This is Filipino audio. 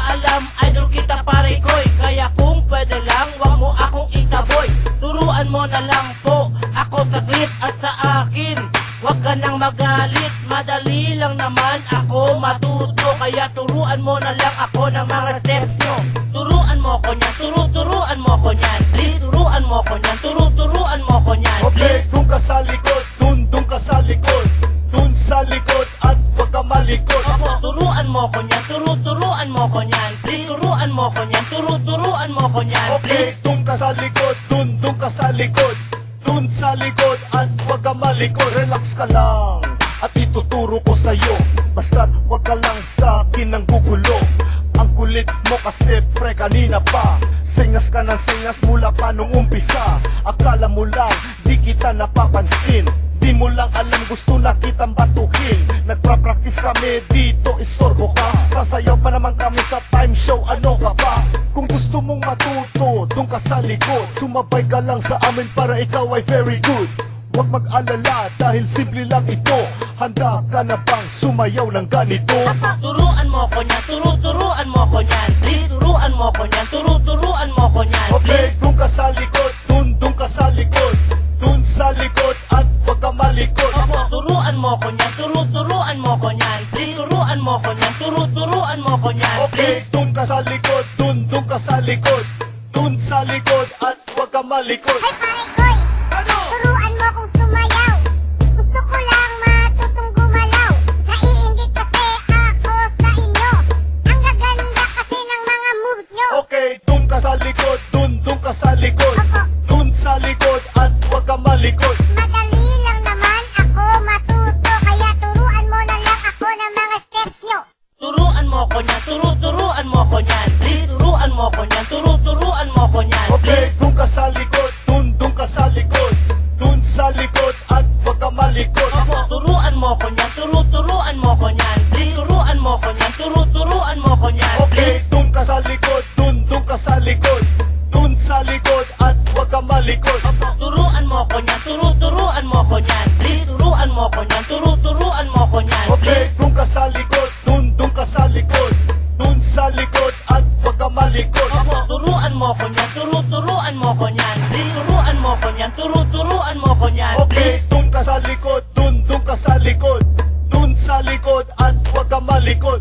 alam, idol kita pare koy. Kaya kung pwede lang, wag mo akong itaboy. Turuan mo na lang po ako saglit at sa akin wag ka nang magalit, madali lang naman ako matuto. Kaya turuan mo na lang ako ng mga steps nyo. Turuan mo ko niyan, turuan mo ko niyan. Please, turuan mo ko niyan, turuan mo ko niyan. Okay, dun ka sa likod, dun ka sa likod. Dun sa likod at wag ka malikot. Opo, turuan mo ko niyan, turuan mo ko niyan. Please, turuan mo ko niyan, turuan mo ko niyan. Okay, dun ka sa likod, dun ka sa likod. Dun sa likod at wag ka malikot. Relax ka lang at ituturo ko sa'yo. Basta't wag ka lang sa akin ng gugulo. Ang kulit mo kasi pre kanina pa. Singas ka ng singas mula pa nung umpisa. Akala mo lang di kita napapansin. Di mo lang alam gusto na kitang batuhin. Nagpa-practice kami dito, isorbo ka. Sasayaw pa naman kami sa time show, ano ka ba? Kung gusto mong matuto, dun ka sa likod. Sumabay ka lang sa amin para ikaw ay very good. Huwag mag-alala dahil simple lang ito. Handa ka na bang sumayaw ng ganito? Turuan mo ko niyan, turuan mo ko niyan. Please, turuan mo ko niyan, turuan mo ko niyan. Okay, dun ka sa likod, dun ka sa likod. Dun sa likod at wag ka malikot. Opo, turuan mo ko niyan, turuan mo ko niyan. Please, turuan mo ko niyan, turuan mo ko niyan. Okay, dun ka sa likod, dun ka sa likod. Dun sa likod at wag ka malikot. Ay pare koy, Ano? turuan mo kong sumayaw. Gusto ko lang matutong gumalaw. Naiinggit kasi ako sa inyo. Ang gaganda kasi ng mga moves nyo. Okay, dun ka sa likod, dun ka sa likod. Opo. Dun sa likod at wag ka malikot. Madali lang naman ako matuto. Kaya turuan mo na lang ako ng mga steps nyo. Turuan mo ko niyan, turuan mo ko niyan. Please, turuan mo ko niyan, turuan mo ko niyan. Okay, dun ka sa likod, dun ka sa likod. Dun sa likod at wag ka malikot. Opo, turuan mo ko niyan, turuan mo ko niyan. Please, turuan mo ko niyan, turuan mo ko niyan. Okay, dun ka sa likod, dun ka sa likod. Dun sa likod at wag ka malikot. Opo, turuan mo ko niyan, turuan mo ko niyan. Please, turuan mo ko niyan, turuan mo ko niyan. Okay, dun ka sa likod, dun ka sa likod. Dun sa likod at wag ka malikot. Opo, turuan mo ko niyan, turuan mo ko niyan. Please, turuan mo ko niyan, turuan mo ko niyan. Okay, dun ka sa likod, dun ka sa likod. Dun sa likod at wag ka malikot.